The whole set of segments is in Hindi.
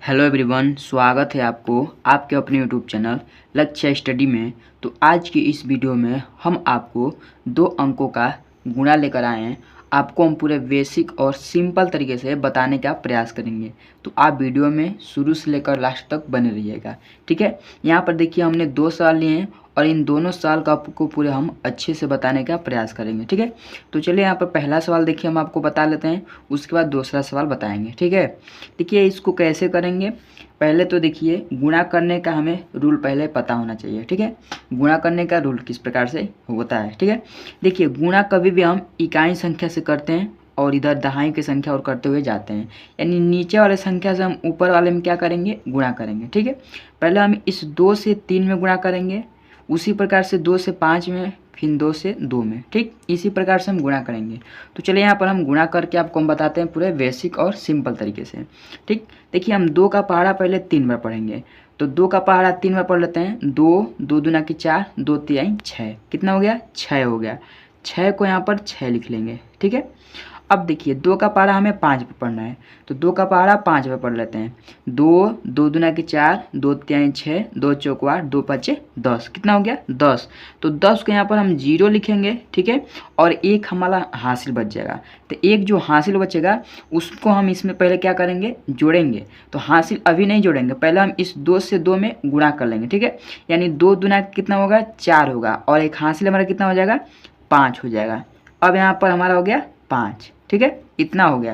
हेलो एवरीवन, स्वागत है आपको आपके अपने यूट्यूब चैनल लक्ष्य स्टडी में। तो आज की इस वीडियो में हम आपको 2 अंकों का गुणा लेकर आए हैं। आपको हम पूरे बेसिक और सिंपल तरीके से बताने का प्रयास करेंगे, तो आप वीडियो में शुरू से लेकर लास्ट तक बने रहिएगा। ठीक है, यहाँ पर देखिए हमने 2 सवाल लिए हैं और इन दोनों सवाल का आपको पूरे हम अच्छे से बताने का प्रयास करेंगे। ठीक है, तो चलिए यहाँ पर पहला सवाल देखिए हम आपको बता लेते हैं, उसके बाद दूसरा सवाल बताएंगे। ठीक है, देखिए इसको कैसे करेंगे। पहले तो देखिए गुणा करने का हमें रूल पहले पता होना चाहिए। ठीक है, गुणा करने का रूल किस प्रकार से होता है। ठीक है, देखिए गुणा कभी भी हम इकाई संख्या से करते हैं और इधर दहाई की संख्या और करते हुए जाते हैं, यानी नीचे वाले संख्या से हम ऊपर वाले में क्या करेंगे, गुणा करेंगे। ठीक है, पहले हम इस 2 से 3 में गुणा करेंगे, उसी प्रकार से 2 से 5 में, फिर 2 से 2 में। ठीक, इसी प्रकार से हम गुणा करेंगे। तो चलिए यहाँ पर हम गुणा करके आपको हम बताते हैं पूरे बेसिक और सिंपल तरीके से। ठीक, देखिए हम 2 का पहाड़ा पहले 3 बार पढ़ेंगे, तो 2 का पहाड़ा 3 बार पढ़ लेते हैं। 2 2 दूना की 4, 2 तिहाई 6, कितना हो गया, 6 हो गया। 6 को यहाँ पर 6 लिख लेंगे। ठीक है, अब देखिए 2 का पहाड़ा हमें 5 पे पढ़ना है, तो 2 का पहाड़ा 5 पे पढ़ लेते हैं। 2 2 दूना की 4, 2 तिहाई 6, 2 चौक 8, 2 पचे 10, कितना हो गया, 10। तो 10 को यहाँ पर हम 0 लिखेंगे। ठीक है, और एक हमारा हासिल बच जाएगा। तो एक जो हासिल बचेगा उसको हम इसमें पहले क्या करेंगे, जोड़ेंगे। तो हासिल अभी नहीं जोड़ेंगे, पहले हम इस 2 से 2 में गुणा कर लेंगे। ठीक है, यानी 2 दूना कितना होगा, 4 होगा, और एक हासिल हमारा कितना हो जाएगा, 5 हो जाएगा। अब यहाँ पर हमारा हो गया 5। ठीक है, इतना हो गया,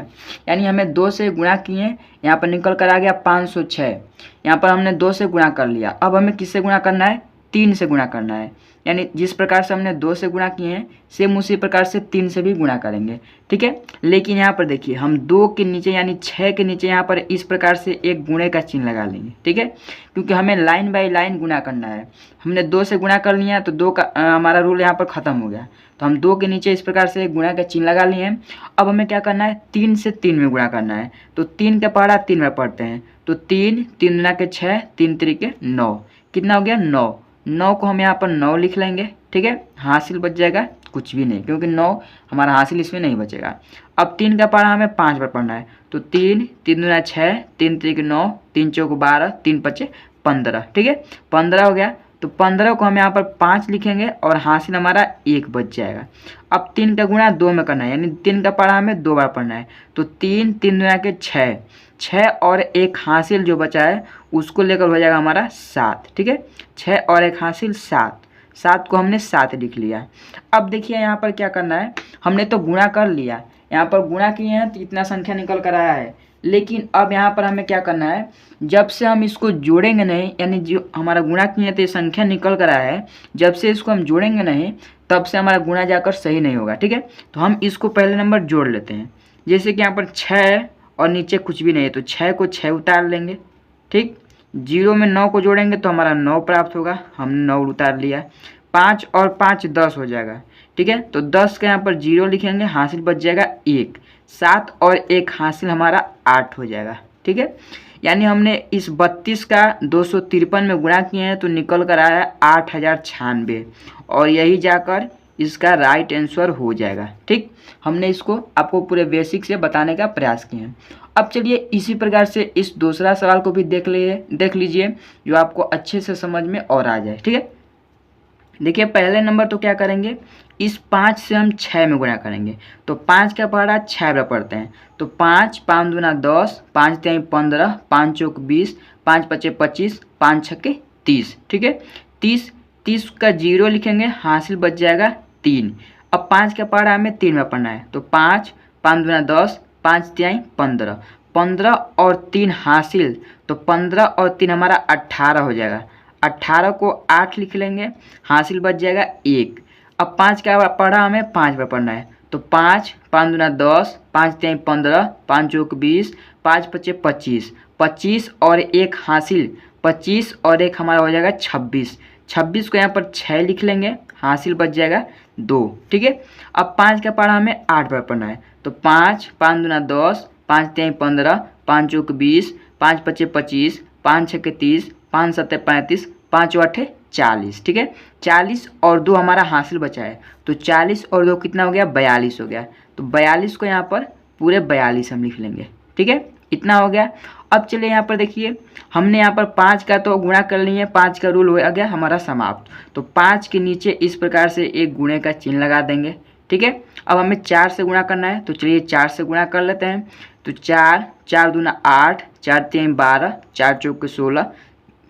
यानी हमें 2 से गुणा किए, यहाँ पर निकल कर आ गया 506। यहाँ पर हमने 2 से गुणा कर लिया। अब हमें किससे गुणा करना है, 3 से गुणा करना है। यानी जिस प्रकार से हमने 2 से गुणा किए हैं, सेम उसी प्रकार से 3 से भी गुणा करेंगे। ठीक है, लेकिन यहाँ पर देखिए हम 2 के नीचे यानी 6 के नीचे यहाँ पर इस प्रकार से एक गुणे का चिन्ह लगा लेंगे। ठीक है, क्योंकि हमें लाइन बाय लाइन गुणा करना है। हमने 2 से गुणा कर लिया, तो 2 का हमारा रूल यहाँ पर ख़त्म हो गया, तो हम 2 के नीचे इस प्रकार से गुणा का चिन्ह लगा लिए हैं। अब हमें क्या करना है, 3 से 3 में गुणा करना है। तो 3 का पहाड़ा 3 में पढ़ते हैं, तो 3 3 दूना के 6, 3 तिरिके 9, कितना हो गया, 9। 9 को हम यहाँ पर 9 लिख लेंगे। ठीक है, हासिल बच जाएगा कुछ भी नहीं, क्योंकि 9 हमारा हासिल इसमें नहीं बचेगा। अब 3 का पहाड़ा हमें 5 बार पढ़ना है, तो 3 3 दूना 6, 3 तिरिके 9, 3 चौक 12, 3 पचे 15। ठीक है, 15 हो गया। तो 15 को हम यहाँ पर 5 लिखेंगे और हासिल हमारा 1 बच जाएगा। अब 3 का गुणा 2 में करना है, यानी 3 का पढ़ा हमें 2 बार पढ़ना है, तो 3 3 दूना के 6, 6 और एक हासिल जो बचा है उसको लेकर हो जाएगा हमारा 7। ठीक है, 6 और एक हासिल 7, 7 को हमने 7 लिख लिया। अब देखिए यहाँ पर क्या करना है, हमने तो गुणा कर लिया, यहाँ पर गुणा किए हैं तो इतना संख्या निकल कर आया है। लेकिन अब यहाँ पर हमें क्या करना है, जब से हम इसको जोड़ेंगे नहीं, यानी जो हमारा गुणा किए तो ये संख्या निकल कर आया है, जब से इसको हम जोड़ेंगे नहीं तब से हमारा गुणा जाकर सही नहीं होगा। ठीक है, तो हम इसको पहले नंबर जोड़ लेते हैं। जैसे कि यहाँ पर 6 और नीचे कुछ भी नहीं है, तो 6 को 6 उतार लेंगे। ठीक, 0 में 9 को जोड़ेंगे तो हमारा 9 प्राप्त होगा, हमने 9 उतार लिया। 5 और 5 10 हो जाएगा। ठीक है, तो 10 का यहाँ पर 0 लिखेंगे, हासिल बच जाएगा 1। 7 और 1 हासिल हमारा 8 हो जाएगा। ठीक है, यानी हमने इस 32 का 253 में गुणा किए हैं तो निकल कर आया 8096, और यही जाकर इसका राइट आंसर हो जाएगा। ठीक, हमने इसको आपको पूरे बेसिक से बताने का प्रयास किए हैं। अब चलिए इसी प्रकार से इस दूसरा सवाल को भी देख लीजिए, जो आपको अच्छे से समझ में और आ जाए। ठीक है, देखिए पहले नंबर तो क्या करेंगे, इस 5 से हम 6 में गुणा करेंगे, तो 5 का पहाड़ा 6 बार पढ़ते हैं, तो 5 5 दूना 10, 5 तिहाई 15, 5 चौक 20, 5 पचे 25, 5 छक्के 30। ठीक है, 30 का 0 लिखेंगे, हासिल बच जाएगा 3। अब 5 का पहाड़ा हमें 3 बार पढ़ना है, तो 5 5 दूना 10, 5 तिहाई 15, 15 और 3 हासिल, तो 15 और 3 हमारा 18 हो जाएगा। 18 को 8 लिख लेंगे, हासिल बच जाएगा 1। अब 5 का पढ़ा हमें 5 बार पढ़ना है, तो 5 5 दूना 10, 5 तिहाई 15, 5 चौक 20, 5 पचे 25, 25 और 1 हासिल, 25 और 1 हमारा हो जाएगा 26। 26 को यहाँ पर 6 लिख लेंगे, हासिल बच जाएगा 2। ठीक है, अब 5 का पढ़ा हमें 8 बार पढ़ना है, तो 5 5 दूना 10, 5 तिहाई 15, 5 चौक 20, 5 पचे 25, 5 छक्के 30, 5 सत्ते 35, 5 आठे 40। ठीक है, 40 और 2 हमारा हासिल बचा है, तो 40 और 2 कितना हो गया, 42 हो गया। तो 42 को यहाँ पर पूरे 42 हम लिख लेंगे। ठीक है, इतना हो गया। अब चलिए यहाँ पर देखिए, हमने यहाँ पर 5 का तो गुणा कर लिए, 5 का रूल हो गया हमारा समाप्त। तो 5 के नीचे इस प्रकार से एक गुणे का चिन्ह लगा देंगे, ठीक है। अब हमें 4 से गुणा करना है, तो चलिए 4 से गुणा कर लेते हैं। तो 4, 4 दूना 8, 4 3 12, 4 चौके 16,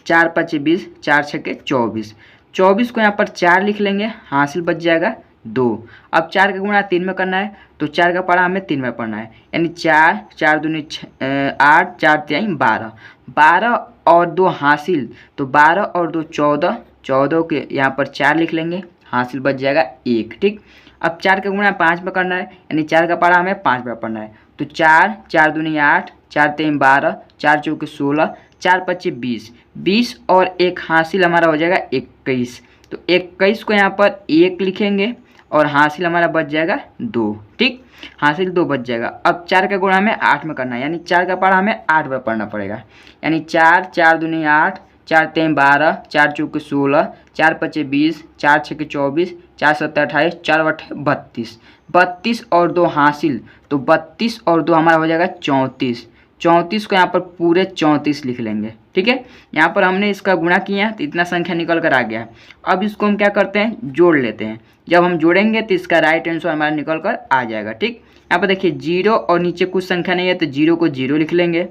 4 5 20, 4 छके 24। 24 को यहाँ पर 4 लिख लेंगे, हासिल बच जाएगा 2। अब 4 का गुणा 3 में करना है, तो 4 का पढ़ा हमें 3 में पढ़ना है, यानी 4, 4 दूनी 8, 4 3 12, 12 और 2 हासिल, तो 12 और 2 14, 14 के यहाँ पर 4 लिख लेंगे, हासिल बच जाएगा 1, ठीक। अब 4 का गुणा 5 में करना है, यानी 4 का पढ़ा हमें 5 में पढ़ना है, तो 4, 4 दूनी 8, 4 3 12, 4 चौके 16, 4 5 20, 20 और 1 हासिल हमारा हो जाएगा 21। तो 21 को यहाँ पर 1 लिखेंगे और हासिल हमारा बच जाएगा 2, ठीक, हासिल 2 बच जाएगा। अब 4 का गुणा हमें 8 में करना है, यानी 4 का पढ़ा हमें 8 में पढ़ना पड़ेगा, यानी 4, 4 दूनी 8, 4 3 12, 4 चौके 16, 4 5 20, 4 छके 24, 4 7 28, 4 8 32, 32 और 2 हासिल, तो 32 और 2 हमारा हो जाएगा 34। 34 को यहाँ पर पूरे 34 लिख लेंगे, ठीक है। यहाँ पर हमने इसका गुणा किया है तो इतना संख्या निकल कर आ गया। अब इसको हम क्या करते हैं, जोड़ लेते हैं। जब हम जोड़ेंगे तो इसका राइट आंसर हमारा निकल कर आ जाएगा, ठीक। यहाँ पर देखिए 0 और नीचे कुछ संख्या नहीं है, तो 0 को 0 लिख लेंगे।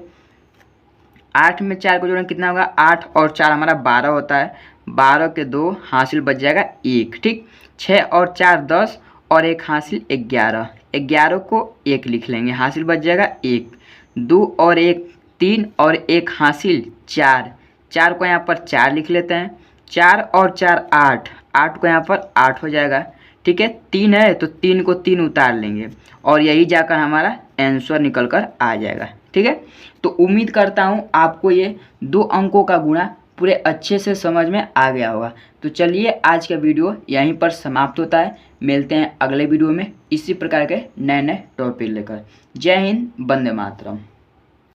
8 में 4 को जोड़ेंगे कितना होगा, 8 और 4 हमारा 12 होता है, 12 के 2 हासिल बच जाएगा 1, ठीक। 6 और 4 10 और 1 हासिल 11, 11 को 1 लिख लेंगे, हासिल बच जाएगा 1। 2 और 1 3 और 1 हासिल 4, 4 को यहाँ पर 4 लिख लेते हैं। 4 और 4 8, 8 को यहाँ पर 8 हो जाएगा, ठीक है। 3 है तो 3 को 3 उतार लेंगे और यही जाकर हमारा आंसर निकल कर आ जाएगा, ठीक है। तो उम्मीद करता हूँ आपको ये 2 अंकों का गुणा पूरे अच्छे से समझ में आ गया होगा। तो चलिए आज का वीडियो यहीं पर समाप्त होता है, मिलते हैं अगले वीडियो में इसी प्रकार के नए नए टॉपिक लेकर। जय हिंद, वंदे मातरम।